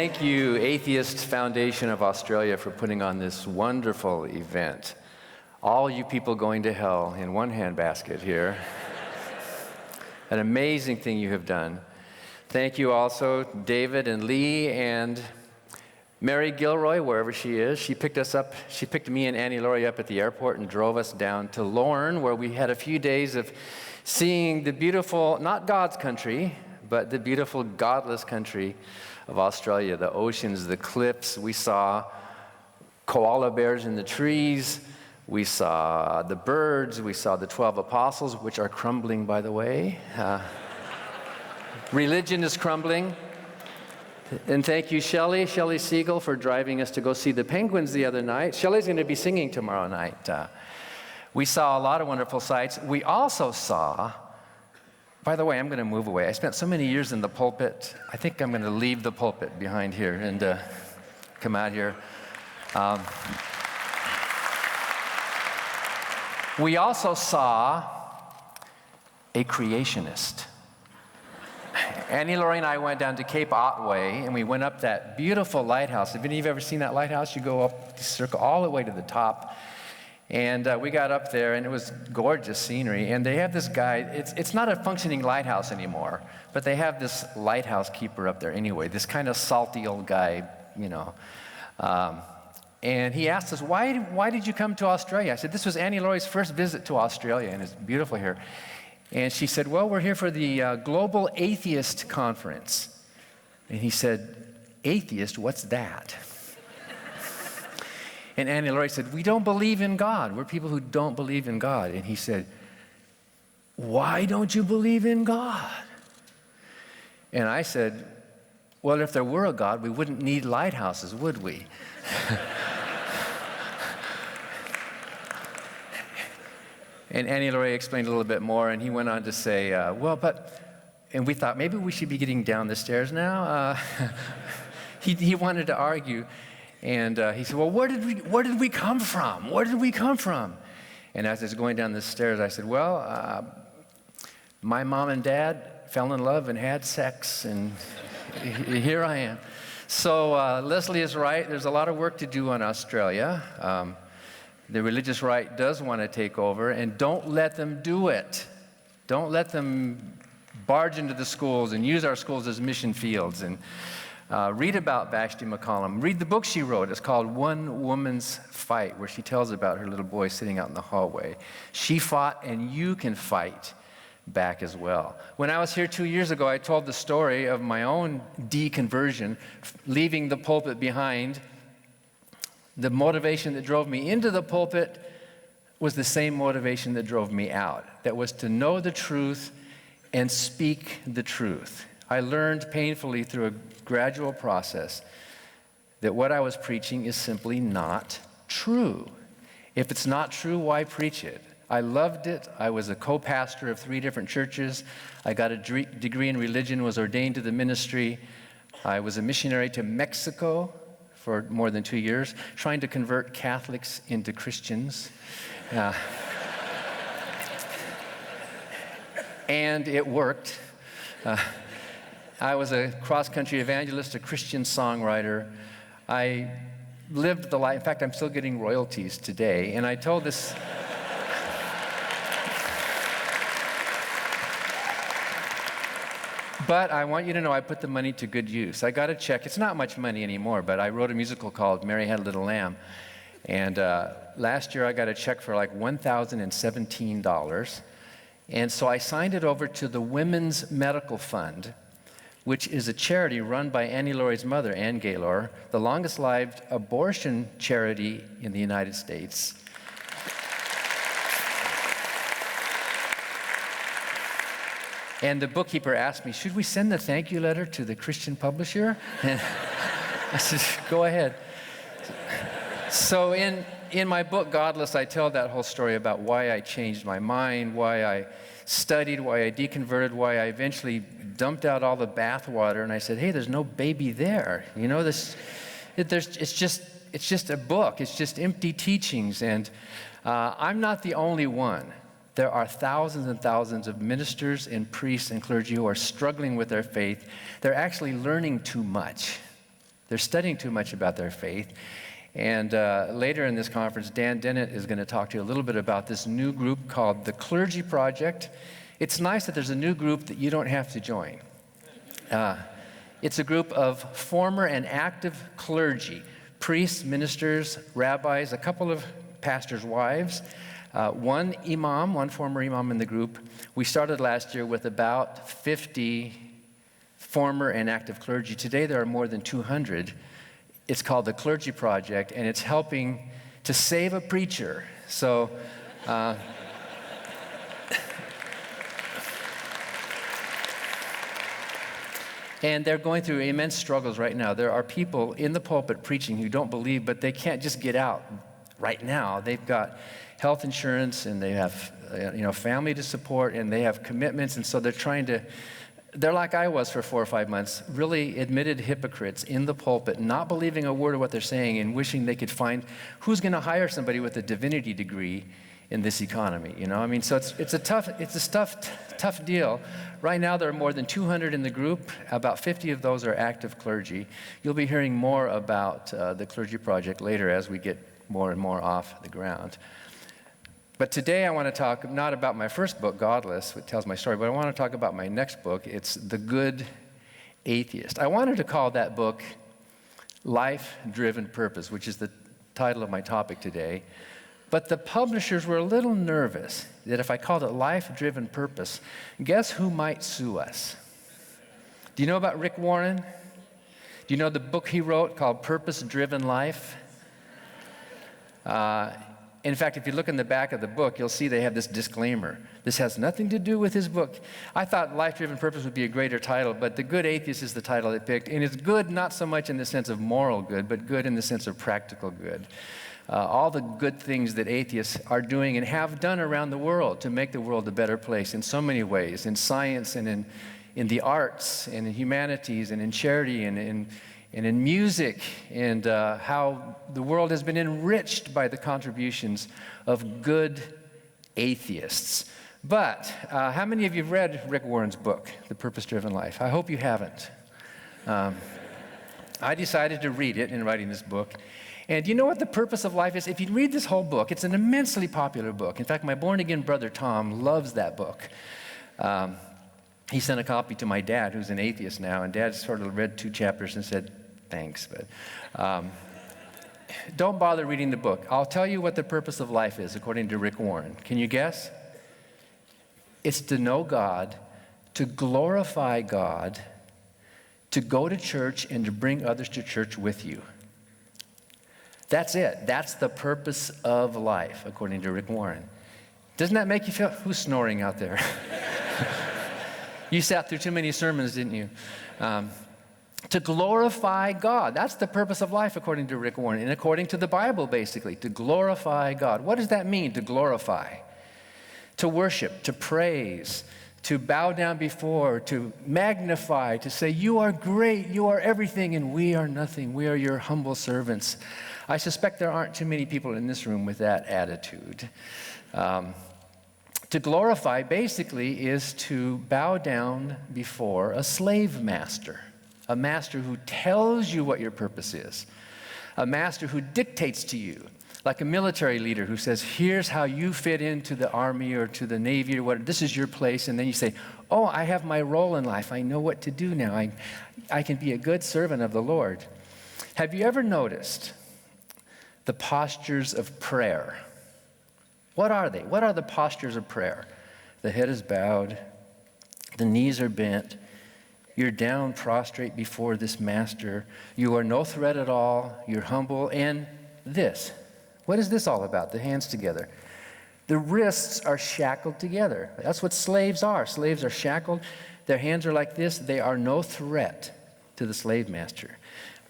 thank you, Atheist Foundation of Australia, for putting on this wonderful event. All you people going to hell in one handbasket here. An amazing thing you have done. Thank you also, David and Lee and Mary Gilroy, wherever she is. She picked me and Annie Laurie up at the airport and drove us down to Lorne, where we had a few days of seeing the beautiful, not God's country, but the beautiful godless country of Australia, the oceans, the cliffs. We saw koala bears in the trees. We saw the birds. We saw the 12 apostles, which are crumbling, by the way. Religion is crumbling. And thank you, Shelley Siegel, for driving us to go see the penguins the other night. Shelley's going to be singing tomorrow night. We saw a lot of wonderful sights. We also saw, by the way, I'm going to move away. I spent so many years in the pulpit. I think I'm going to leave the pulpit behind here and come out here. We also saw a creationist. Annie Laurie and I went down to Cape Otway, and we went up that beautiful lighthouse. Have any of you ever seen that lighthouse? You go up the circle all the way to the top. And we got up there, and it was gorgeous scenery. And they have this guy. It's not a functioning lighthouse anymore, but they have this lighthouse keeper up there anyway, this kind of salty old guy, you know. And he asked us, why did you come to Australia? I said, this was Annie Laurie's first visit to Australia, and it's beautiful here. And she said, well, we're here for the Global Atheist Conference. And he said, atheist, what's that? And Annie Laurie said, we don't believe in God. We're people who don't believe in God. And he said, why don't you believe in God? And I said, well, if there were a God, we wouldn't need lighthouses, would we? And Annie Laurie explained a little bit more, and he went on to say, and we thought maybe we should be getting down the stairs now. He wanted to argue, and he said, well, where did we come from? Where did we come from? And as I was going down the stairs, I said, well, my mom and dad fell in love and had sex, and here I am. So Leslie is right. There's a lot of work to do in Australia. The religious right does want to take over, and don't let them do it. Don't let them barge into the schools and use our schools as mission fields. And read about Vashti McCollum. Read the book she wrote. It's called One Woman's Fight, where she tells about her little boy sitting out in the hallway. She fought, and you can fight back as well. When I was here 2 years ago, I told the story of my own deconversion, leaving the pulpit behind. The motivation that drove me into the pulpit was the same motivation that drove me out. That was to know the truth and speak the truth. I learned painfully through a gradual process that what I was preaching is simply not true. If it's not true, why preach it? I loved it. I was a co-pastor of 3 different churches. I got a degree in religion, was ordained to the ministry. I was a missionary to Mexico for more than 2 years, trying to convert Catholics into Christians. And it worked. I was a cross-country evangelist, a Christian songwriter. I lived the life. In fact, I'm still getting royalties today. And I told this... But I want you to know I put the money to good use. I got a check. It's not much money anymore, but I wrote a musical called Mary Had a Little Lamb. And last year I got a check for like $1,017. And so I signed it over to the Women's Medical Fund, which is a charity run by Annie Laurie's mother, Anne Gaylor, the longest-lived abortion charity in the United States. And the bookkeeper asked me, should we send the thank you letter to the Christian publisher? And I said, go ahead. So in my book, Godless, I tell that whole story about why I changed my mind, why I studied, why I deconverted, why I eventually dumped out all the bathwater, and I said, hey, there's no baby there. You know, it's just a book. It's just empty teachings, and I'm not the only one. There are thousands and thousands of ministers and priests and clergy who are struggling with their faith. They're actually learning too much. They're studying too much about their faith. And later in this conference, Dan Dennett is going to talk to you a little bit about this new group called the Clergy Project. It's nice that there's a new group that you don't have to join. It's a group of former and active clergy, priests, ministers, rabbis, a couple of pastors' wives, one former imam in the group. We started last year with about 50 former and active clergy. Today there are more than 200. It's called the Clergy Project, and it's helping to save a preacher. So, and they're going through immense struggles right now. There are people in the pulpit preaching who don't believe, but they can't just get out right now. They've got health insurance, and they have family to support, and they have commitments, and so they're like I was for 4 or 5 months, really admitted hypocrites in the pulpit, not believing a word of what they're saying and wishing they could find who's going to hire somebody with a divinity degree in this economy. So it's a tough deal. Right now there are more than 200 in the group. About 50 of those are active clergy. You'll be hearing more about the Clergy Project later as we get more and more off the ground. But today I want to talk not about my first book, Godless, which tells my story, but I want to talk about my next book. It's The Good Atheist. I wanted to call that book Life-Driven Purpose, which is the title of my topic today. But the publishers were a little nervous that if I called it Life-Driven Purpose, guess who might sue us? Do you know about Rick Warren? Do you know the book he wrote called Purpose-Driven Life? In fact, if you look in the back of the book, you'll see they have this disclaimer. This has nothing to do with his book. I thought Life-Driven Purpose would be a greater title, but The Good Atheist is the title they picked. And it's good not so much in the sense of moral good, but good in the sense of practical good. All the good things that atheists are doing and have done around the world to make the world a better place in so many ways, in science and in the arts and in humanities and in charity and in music, and how the world has been enriched by the contributions of good atheists. But how many of you have read Rick Warren's book, The Purpose-Driven Life? I hope you haven't. I decided to read it in writing this book. And you know what the purpose of life is? If you read this whole book, it's an immensely popular book. In fact, my born-again brother Tom loves that book. He sent a copy to my dad, who's an atheist now, and Dad sort of read 2 chapters and said, thanks, but don't bother reading the book. I'll tell you what the purpose of life is, according to Rick Warren. Can you guess? It's to know God, to glorify God, to go to church, and to bring others to church with you. That's it. That's the purpose of life, according to Rick Warren. Doesn't that make you feel? Who's snoring out there? You sat through too many sermons, didn't you? To glorify God. That's the purpose of life, according to Rick Warren, and according to the Bible, basically, to glorify God. What does that mean, to glorify? To worship, to praise, to bow down before, to magnify, to say, you are great, you are everything, and we are nothing. We are your humble servants. I suspect there aren't too many people in this room with that attitude. To glorify, basically, is to bow down before a slave master. A master who tells you what your purpose is. A master who dictates to you, like a military leader who says, here's how you fit into the army or to the navy or whatever. This is your place. And then you say, oh, I have my role in life. I know what to do now. I can be a good servant of the Lord. Have you ever noticed the postures of prayer? What are they? What are the postures of prayer? The head is bowed. The knees are bent. You're down prostrate before this master. You are no threat at all. You're humble. And this. What is this all about? The hands together. The wrists are shackled together. That's what slaves are. Slaves are shackled. Their hands are like this. They are no threat to the slave master.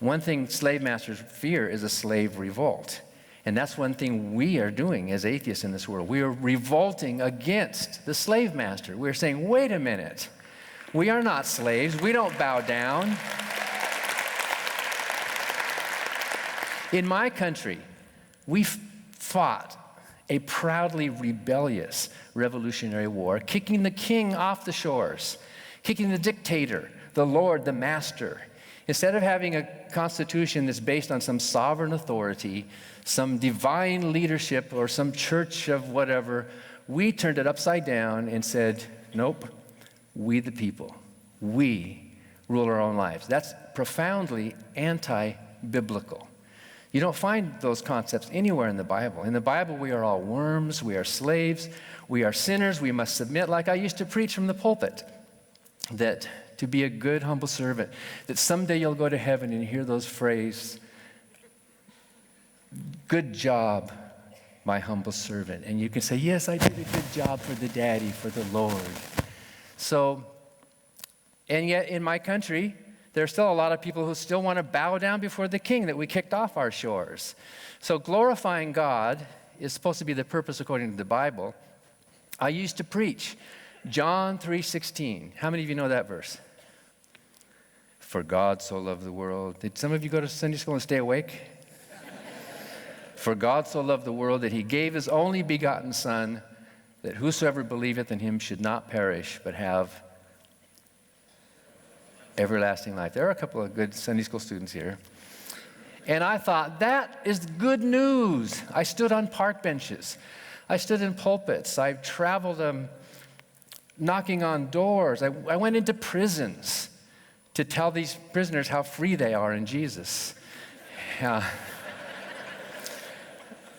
One thing slave masters fear is a slave revolt. And that's one thing we are doing as atheists in this world. We are revolting against the slave master. We're saying, wait a minute. We are not slaves. We don't bow down. In my country, we fought a proudly rebellious revolutionary war, kicking the king off the shores, kicking the dictator, the lord, the master, Instead of having a constitution that's based on some sovereign authority, some divine leadership, or some church of whatever, we turned it upside down and said, nope, we the people, we rule our own lives. That's profoundly anti-biblical. You don't find those concepts anywhere in the Bible. In the Bible, we are all worms, we are slaves, we are sinners, we must submit, like I used to preach from the pulpit, that to be a good, humble servant, that someday you'll go to heaven and hear those phrases, good job, my humble servant. And you can say, yes, I did a good job for the daddy, for the Lord. So, and yet in my country, there are still a lot of people who still want to bow down before the king that we kicked off our shores. So glorifying God is supposed to be the purpose according to the Bible. I used to preach John 3:16. How many of you know that verse? For God so loved the world. Did some of you go to Sunday school and stay awake? For God so loved the world that he gave his only begotten Son, that whosoever believeth in him should not perish, but have everlasting life. There are a couple of good Sunday school students here. And I thought, that is good news. I stood on park benches. I stood in pulpits. I traveled knocking on doors. I went into prisons to tell these prisoners how free they are in Jesus.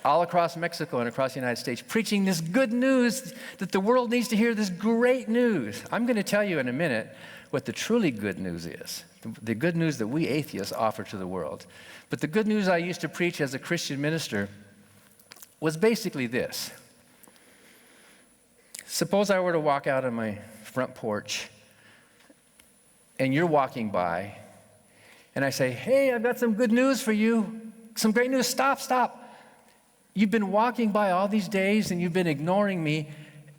All across Mexico and across the United States, preaching this good news that the world needs to hear, this great news. I'm going to tell you in a minute what the truly good news is, the good news that we atheists offer to the world. But the good news I used to preach as a Christian minister was basically this. Suppose I were to walk out on my front porch and you're walking by and I say, hey, I've got some good news for you, some great news. Stop. You've been walking by all these days and you've been ignoring me,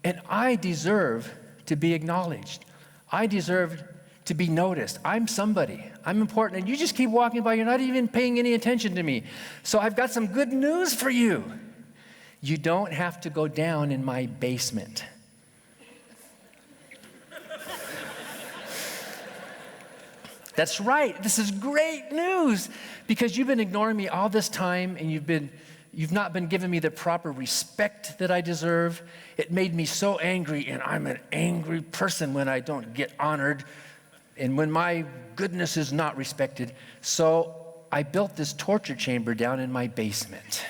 and I deserve to be acknowledged. I deserve to be noticed. I'm somebody. I'm important. And you just keep walking by. You're not even paying any attention to me. So I've got some good news for you. You don't have to go down in my basement. That's right. This is great news because you've been ignoring me all this time and you've not been giving me the proper respect that I deserve. It made me so angry, and I'm an angry person when I don't get honored and when my goodness is not respected. So I built this torture chamber down in my basement.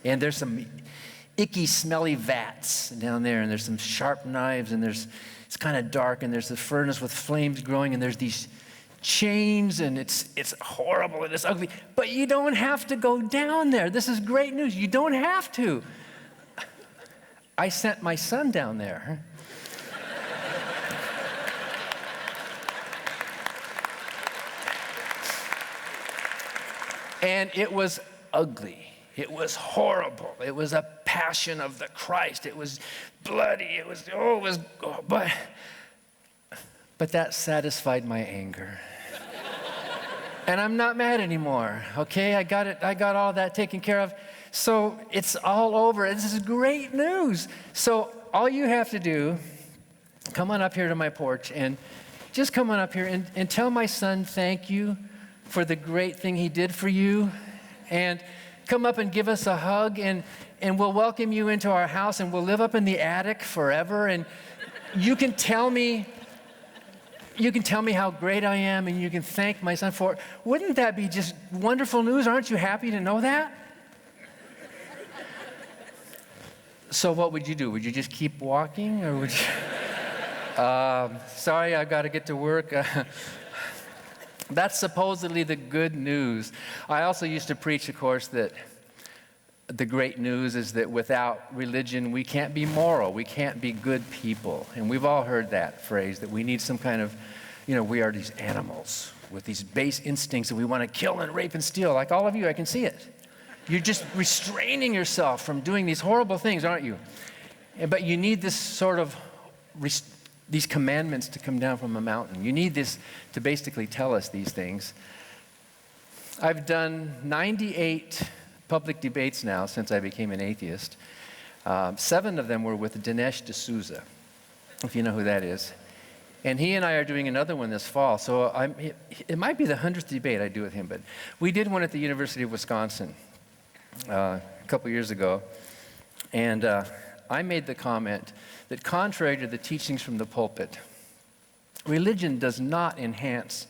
And there's some icky, smelly vats down there, and there's some sharp knives, and it's kind of dark, and there's a furnace with flames growing, and there's these chains, and it's horrible and it's ugly. But you don't have to go down there. This is great news. You don't have to. I sent my son down there. And it was ugly. It was horrible. It was a passion of the Christ. It was bloody. But that satisfied my anger. And I'm not mad anymore, okay? I got all that taken care of. So it's all over. This is great news. So all you have to do, come on up here to my porch and just come on up here and tell my son thank you for the great thing he did for you. And come up and give us a hug, and we'll welcome you into our house, and we'll live up in the attic forever. And you can tell me how great I am, and you can thank my son for it. Wouldn't that be just wonderful news? Aren't you happy to know that? So what would you do? Would you just keep walking, or would you? Sorry, I got to get to work. That's supposedly the good news. I also used to preach, of course, that the great news is that without religion, we can't be moral. We can't be good people. And we've all heard that phrase, that we need some kind of, we are these animals with these base instincts, and we want to kill and rape and steal. Like all of you, I can see it. You're just restraining yourself from doing these horrible things, aren't you? But you need this sort of these commandments to come down from a mountain. You need this to basically tell us these things. I've done 98 public debates now since I became an atheist. 7 of them were with Dinesh D'Souza, if you know who that is. And he and I are doing another one this fall. So it might be the 100th debate I do with him, but we did one at the University of Wisconsin a couple years ago. And I made the comment that contrary to the teachings from the pulpit, religion does not enhance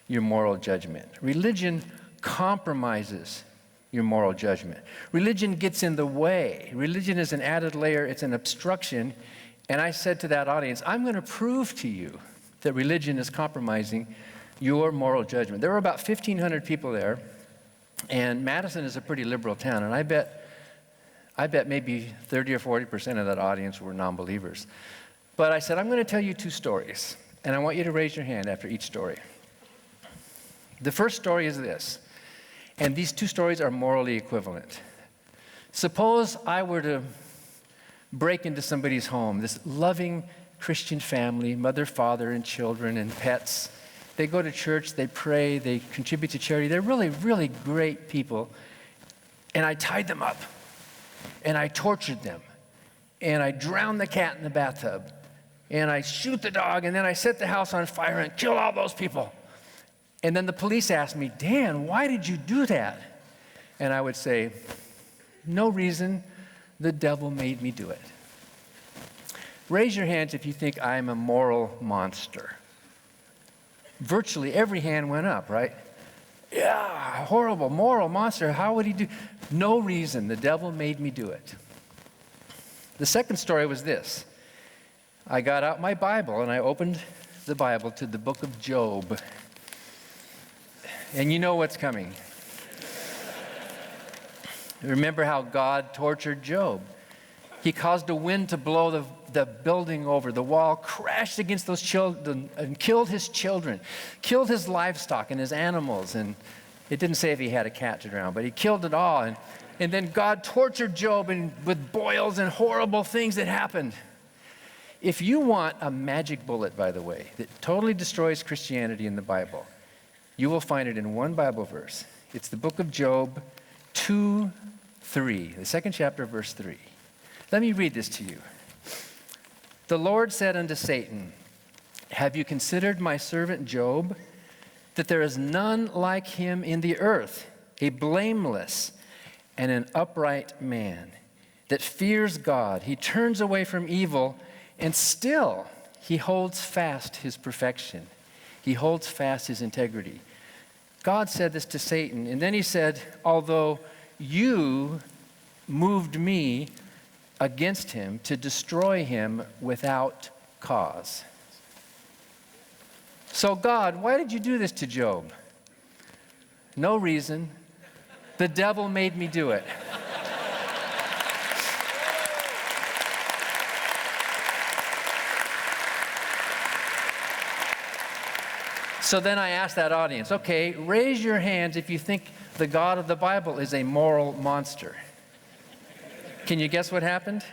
your moral judgment. Religion compromises your moral judgment. Religion gets in the way. Religion is an added layer. It's an obstruction. And I said to that audience, I'm going to prove to you that religion is compromising your moral judgment. There were about 1,500 people there, and Madison is a pretty liberal town, and I bet maybe 30 or 40% of that audience were non-believers. But I said, I'm going to tell you 2 stories, and I want you to raise your hand after each story. The first story is this, and these 2 stories are morally equivalent. Suppose I were to break into somebody's home, this loving Christian family, mother, father, and children, and pets. They go to church, they pray, they contribute to charity. They're really, really great people. And I tied them up, and I tortured them, and I drowned the cat in the bathtub, and I shoot the dog, and then I set the house on fire and kill all those people. And then the police asked me, Dan, why did you do that? And I would say, no reason. The devil made me do it. Raise your hands if you think I'm a moral monster. Virtually every hand went up, right? Yeah, horrible, moral monster. How would he do? No reason. The devil made me do it. The second story was this. I got out my Bible and I opened the Bible to the book of Job. And you know what's coming. Remember how God tortured Job. He caused a wind to blow the building over. The wall crashed against those children and killed his children, killed his livestock and his animals. And it didn't say if he had a cat to drown, but he killed it all. And then God tortured Job with boils and horrible things that happened. If you want a magic bullet, by the way, that totally destroys Christianity in the Bible, you will find it in one Bible verse. It's the book of Job 2:3, the 2nd chapter, verse 3. Let me read this to you. The Lord said unto Satan, have you considered my servant Job, that there is none like him in the earth, a blameless and an upright man, that fears God. He turns away from evil, and still he holds fast his perfection. He holds fast his integrity. God said this to Satan, and then he said, although you moved me against him to destroy him without cause. So God, why did you do this to Job? No reason. The devil made me do it. So then I asked that audience, okay, raise your hands if you think the God of the Bible is a moral monster. Can you guess what happened?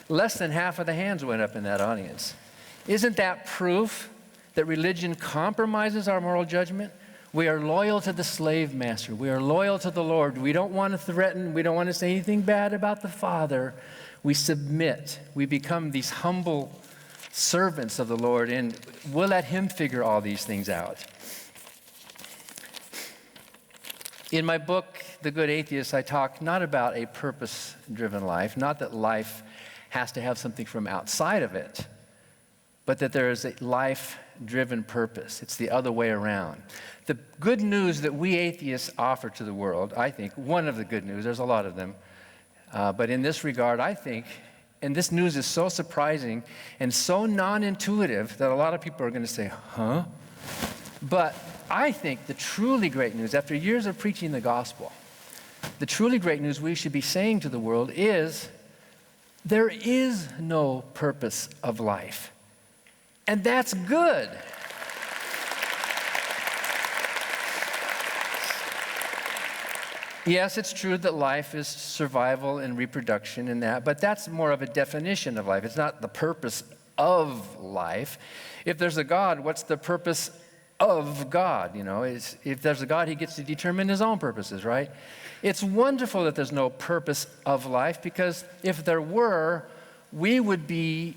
Less than half of the hands went up in that audience. Isn't that proof that religion compromises our moral judgment? We are loyal to the slave master. We are loyal to the Lord. We don't want to threaten. We don't want to say anything bad about the Father. We submit. We become these humble servants of the Lord, and we'll let him figure all these things out. In my book, The Good Atheist, I talk not about a purpose-driven life, not that life has to have something from outside of it, but that there is a life-driven purpose. It's the other way around. The good news that we atheists offer to the world, I think, one of the good news, there's a lot of them, but in this regard, I think, and this news is so surprising and so non-intuitive that a lot of people are going to say, huh? But I think the truly great news, after years of preaching the gospel, the truly great news we should be saying to the world is, there is no purpose of life. And that's good. Yes, it's true that life is survival and reproduction and that, but that's more of a definition of life. It's not the purpose of life. If there's a God, what's the purpose of God? You know, if there's a God, he gets to determine his own purposes, right? It's wonderful that there's no purpose of life, because if there were, we would be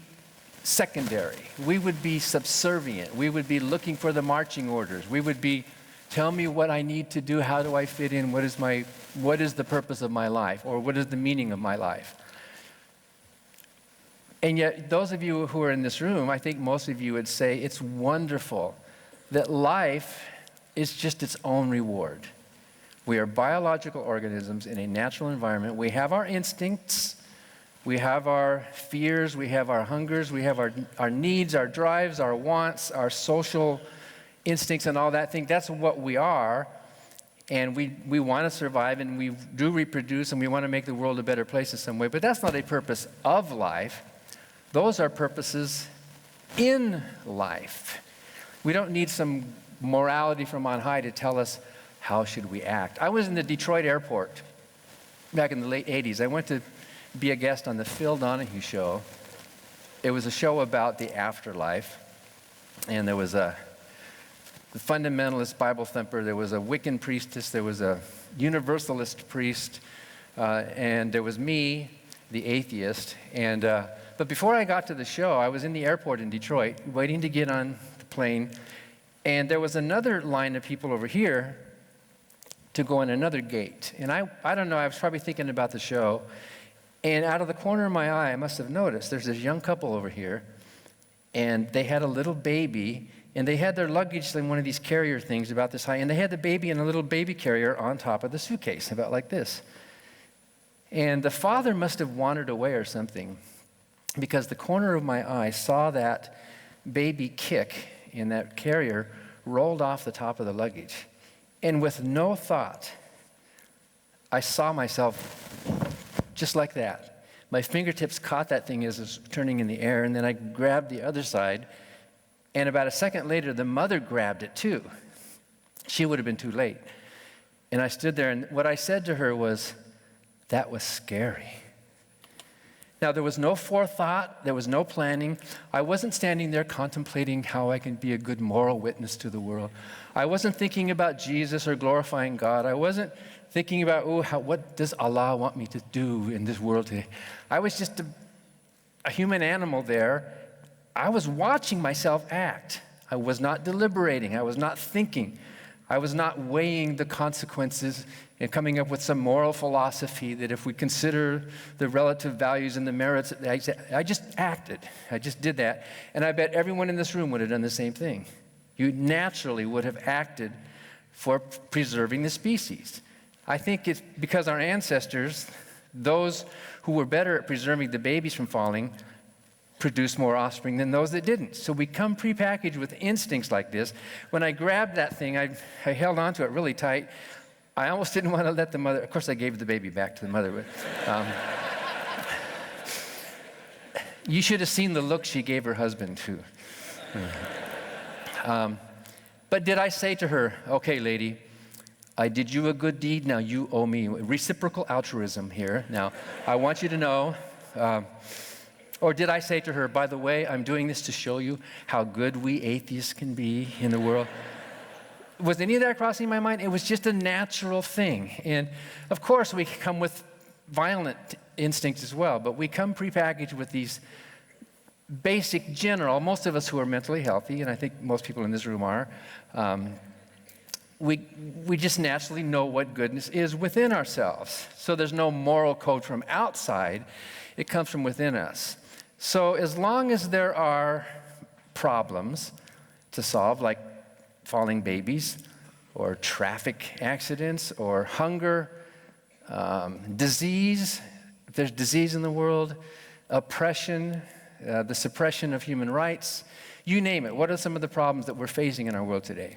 secondary. We would be subservient. We would be looking for the marching orders. We would be, tell me what I need to do. How do I fit in? What is the purpose of my life? Or what is the meaning of my life? And yet, those of you who are in this room, I think most of you would say it's wonderful that life is just its own reward. We are biological organisms in a natural environment. We have our instincts. We have our fears. We have our hungers. We have our needs, our drives, our wants, our social instincts and all that thing. That's what we are. And we want to survive, and we do reproduce, and we want to make the world a better place in some way. But that's not a purpose of life. Those are purposes in life. We don't need some morality from on high to tell us how should we act. I was in the Detroit airport back in the late 80s. I went to be a guest on the Phil Donahue show. It was a show about the afterlife. And there was the fundamentalist Bible thumper, there was a Wiccan priestess, there was a Universalist priest, and there was me, the atheist. But before I got to the show, I was in the airport in Detroit, waiting to get on the plane, and there was another line of people over here to go in another gate. And I don't know, I was probably thinking about the show, and out of the corner of my eye, I must have noticed, there's this young couple over here, and they had a little baby, and they had their luggage in one of these carrier things about this high, and they had the baby in a little baby carrier on top of the suitcase, about like this. And the father must have wandered away or something, because the corner of my eye saw that baby kick in that carrier rolled off the top of the luggage. And with no thought, I saw myself just like that. My fingertips caught that thing as it was turning in the air, and then I grabbed the other side, and about a second later, the mother grabbed it too. She would have been too late. And I stood there, and what I said to her was, that was scary. Now, there was no forethought, there was no planning. I wasn't standing there contemplating how I can be a good moral witness to the world. I wasn't thinking about Jesus or glorifying God. I wasn't thinking about, what does Allah want me to do in this world today? I was just a human animal there. I was watching myself act. I was not deliberating. I was not thinking. I was not weighing the consequences and coming up with some moral philosophy that if we consider the relative values and the merits, I just acted. I just did that. And I bet everyone in this room would have done the same thing. You naturally would have acted for preserving the species. I think it's because our ancestors, those who were better at preserving the babies from falling, produced more offspring than those that didn't. So we come prepackaged with instincts like this. When I grabbed that thing, I held onto it really tight. I almost didn't want to let the mother, of course I gave the baby back to the mother, but you should have seen the look she gave her husband too. But did I say to her, okay lady, I did you a good deed, now you owe me. Reciprocal altruism here. Now, I want you to know, or did I say to her, by the way, I'm doing this to show you how good we atheists can be in the world? Was any of that crossing my mind? It was just a natural thing. And of course, we come with violent instincts as well, but we come prepackaged with these basic general, most of us who are mentally healthy, and I think most people in this room are, we just naturally know what goodness is within ourselves. So there's no moral code from outside. It comes from within us. So as long as there are problems to solve, like falling babies or traffic accidents or hunger, disease, if there's disease in the world, oppression, the suppression of human rights, you name it. What are some of the problems that we're facing in our world today?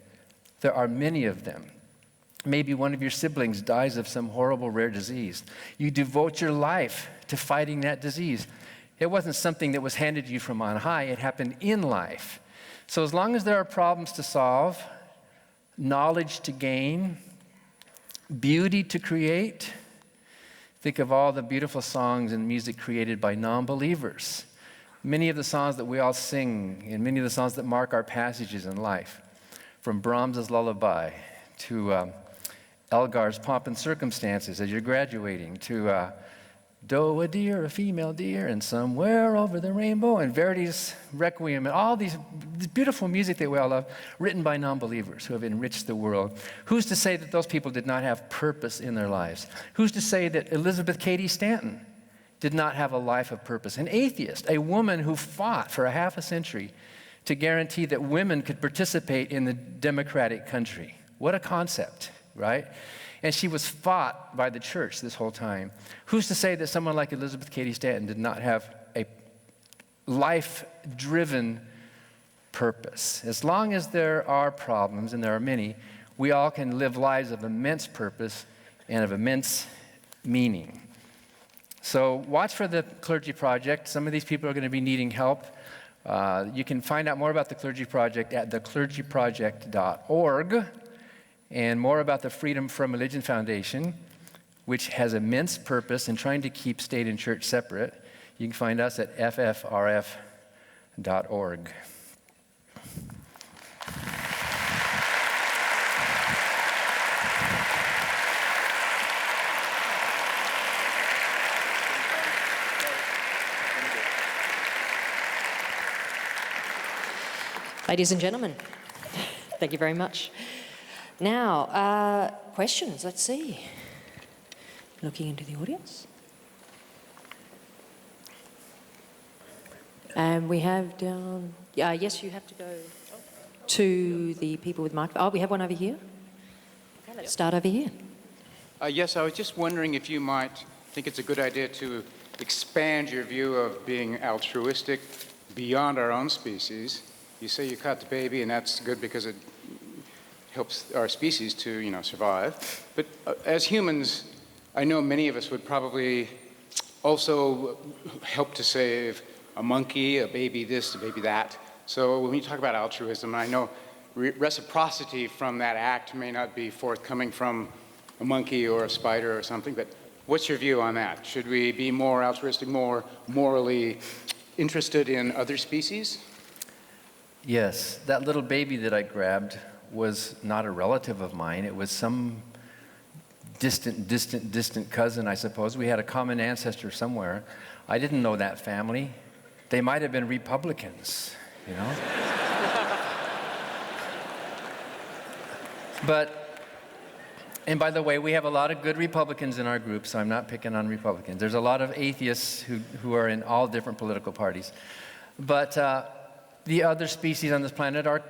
There are many of them. Maybe one of your siblings dies of some horrible rare disease. You devote your life to fighting that disease. It wasn't something that was handed to you from on high. It happened in life. So as long as there are problems to solve, knowledge to gain, beauty to create, think of all the beautiful songs and music created by non-believers. Many of the songs that we all sing and many of the songs that mark our passages in life, from Brahms's Lullaby to Elgar's Pomp and Circumstances as you're graduating, to doe, a deer, a female deer, and somewhere over the rainbow, and Verdi's Requiem, and all these beautiful music that we all love, written by non-believers who have enriched the world. Who's to say that those people did not have purpose in their lives? Who's to say that Elizabeth Cady Stanton did not have a life of purpose? An atheist, a woman who fought for a half a century to guarantee that women could participate in the democratic country. What a concept, right? And she was fought by the church this whole time. Who's to say that someone like Elizabeth Cady Stanton did not have a life-driven purpose? As long as there are problems, and there are many, we all can live lives of immense purpose and of immense meaning. So watch for the Clergy Project. Some of these people are going to be needing help. You can find out more about the Clergy Project at theclergyproject.org, and more about the Freedom from Religion Foundation, which has immense purpose in trying to keep state and church separate. You can find us at ffrf.org. Ladies and gentlemen, thank you very much. Now, questions, let's see. Looking into the audience. And we have down, yes, you have to go to the people with microphones. Oh, we have one over here. Okay, let's start over here. Yes, I was just wondering if you might think it's a good idea to expand your view of being altruistic beyond our own species. You say you caught the baby, and that's good because it helps our species to, survive. But as humans, I know many of us would probably also help to save a monkey, a baby this, a baby that. So when you talk about altruism, I know reciprocity from that act may not be forthcoming from a monkey or a spider or something, but what's your view on that? Should we be more altruistic, more morally interested in other species? Yes, that little baby that I grabbed was not a relative of mine. It was some distant cousin, I suppose. We had a common ancestor somewhere. I didn't know that family. They might have been Republicans, And by the way, we have a lot of good Republicans in our group, so I'm not picking on Republicans. There's a lot of atheists who are in all different political parties. But the other species on this planet are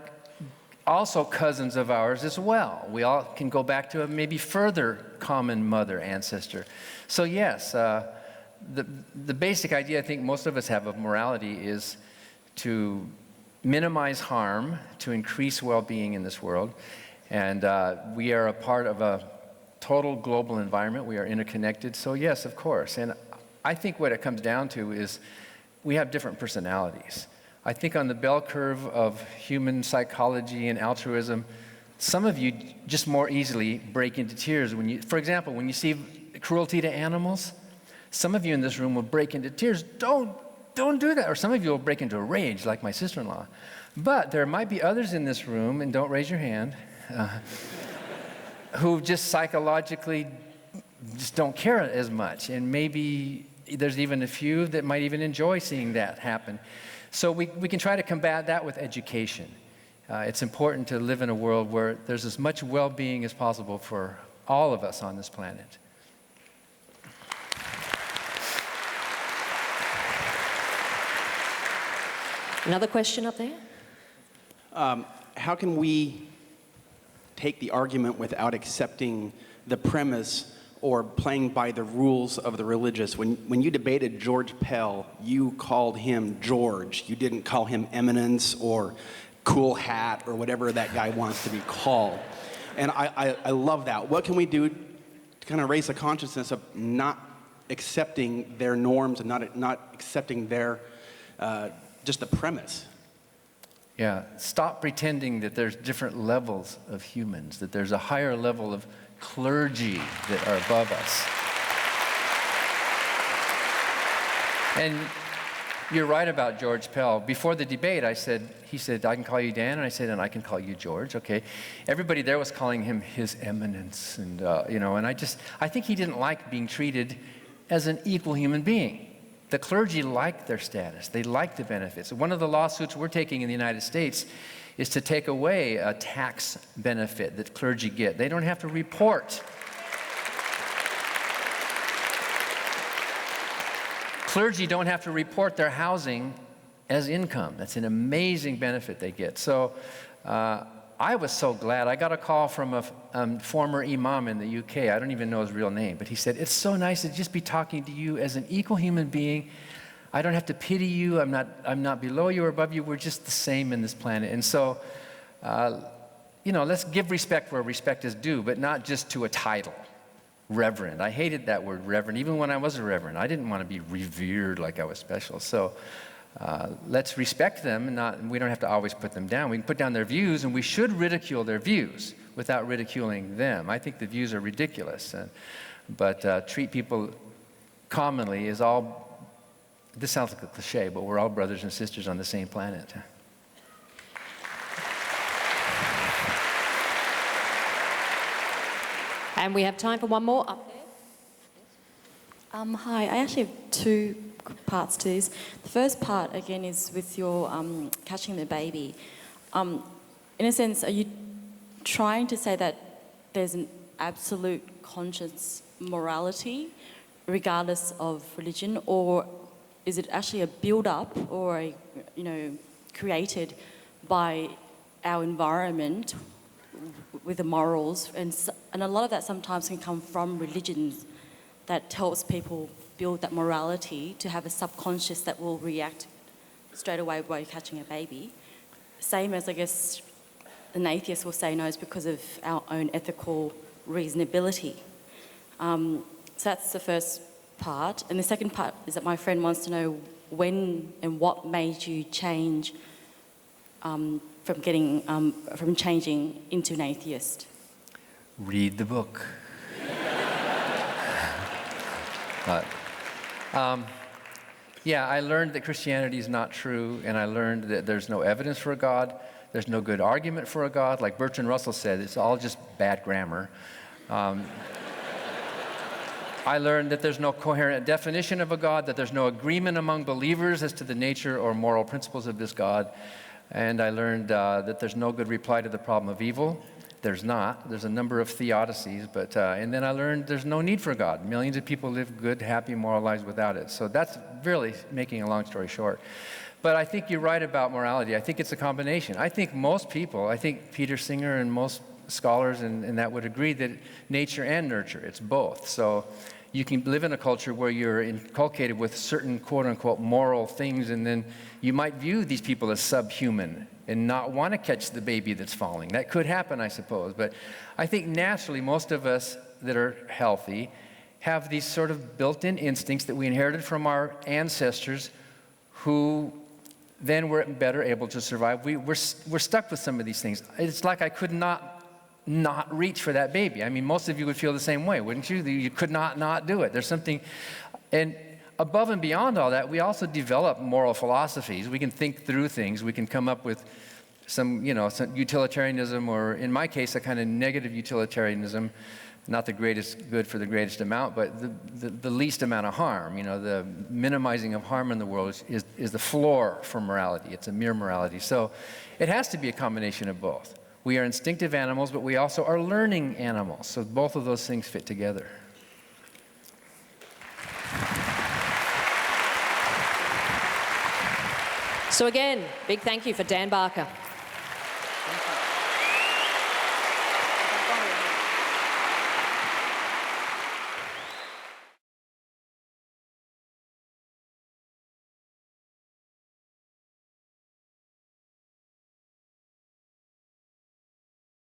also cousins of ours as well. We all can go back to a maybe further common mother ancestor. So yes, the basic idea I think most of us have of morality is to minimize harm, to increase well-being in this world. And we are a part of a total global environment. We are interconnected. So yes, of course. And I think what it comes down to is we have different personalities. I think on the bell curve of human psychology and altruism, some of you just more easily break into tears for example, when you see cruelty to animals, some of you in this room will break into tears. Don't do that. Or some of you will break into a rage, like my sister-in-law. But there might be others in this room, and don't raise your hand, who just psychologically just don't care as much. And maybe there's even a few that might even enjoy seeing that happen. So we can try to combat that with education. It's important to live in a world where there's as much well-being as possible for all of us on this planet. Another question up there? How can we take the argument without accepting the premise or playing by the rules of the religious? When you debated George Pell, you called him George. You didn't call him Eminence or Cool Hat or whatever that guy wants to be called. And I love that. What can we do to kind of raise the consciousness of not accepting their norms and not accepting their, just the premise? Yeah, stop pretending that there's different levels of humans, that there's a higher level of clergy that are above us. And you're right about George Pell. Before the debate, he said, I can call you Dan, and I said, and I can call you George, okay. Everybody there was calling him His Eminence, and and I think he didn't like being treated as an equal human being. The clergy like their status. They like the benefits. One of the lawsuits we're taking in the United States is to take away a tax benefit that clergy get. They don't have to report. Clergy don't have to report their housing as income. That's an amazing benefit they get. So I was so glad. I got a call from a former imam in the UK. I don't even know his real name, but he said, it's so nice to just be talking to you as an equal human being. I don't have to pity you. I'm not below you or above you. We're just the same in this planet. And so, let's give respect where respect is due, but not just to a title. Reverend. I hated that word reverend, even when I was a reverend. I didn't want to be revered like I was special. So let's respect them, and we don't have to always put them down. We can put down their views, and we should ridicule their views without ridiculing them. I think the views are ridiculous, but treat people commonly is all. This sounds like a cliche, but we're all brothers and sisters on the same planet. And we have time for one more up there. Hi, I actually have two parts to this. The first part, again, is with your catching the baby. In a sense, are you trying to say that there's an absolute conscious morality regardless of religion, or is it actually a build-up or created by our environment with the morals, and a lot of that sometimes can come from religions that helps people build that morality to have a subconscious that will react straight away by catching a baby. Same as, I guess, an atheist will say no, it's because of our own ethical reasonability. So that's the first part. And the second part is that my friend wants to know when and what made you change from changing into an atheist. Read the book. I learned that Christianity is not true, and I learned that there's no evidence for a God. There's no good argument for a God. Like Bertrand Russell said, it's all just bad grammar. I learned that there's no coherent definition of a God, that there's no agreement among believers as to the nature or moral principles of this God. And I learned that there's no good reply to the problem of evil. There's not. There's a number of theodicies, and then I learned there's no need for God. Millions of people live good, happy, moral lives without it. So that's really making a long story short. But I think you're right about morality. I think it's a combination. I think most people, Peter Singer and most scholars and that would agree that nature and nurture, it's both. So you can live in a culture where you're inculcated with certain quote-unquote moral things, and then you might view these people as subhuman and not want to catch the baby that's falling. That could happen, I suppose. But I think naturally most of us that are healthy have these sort of built-in instincts that we inherited from our ancestors who then were better able to survive. We're stuck with some of these things. It's like I could not reach for that baby. I mean, most of you would feel the same way, wouldn't you? You could not do it. There's something, and above and beyond all that, we also develop moral philosophies. We can think through things. We can come up with some utilitarianism, or in my case, a kind of negative utilitarianism, not the greatest good for the greatest amount, but the least amount of harm. The minimizing of harm in the world is the floor for morality. It's a mere morality. So it has to be a combination of both. We are instinctive animals, but we also are learning animals. So both of those things fit together. So again, big thank you for Dan Barker.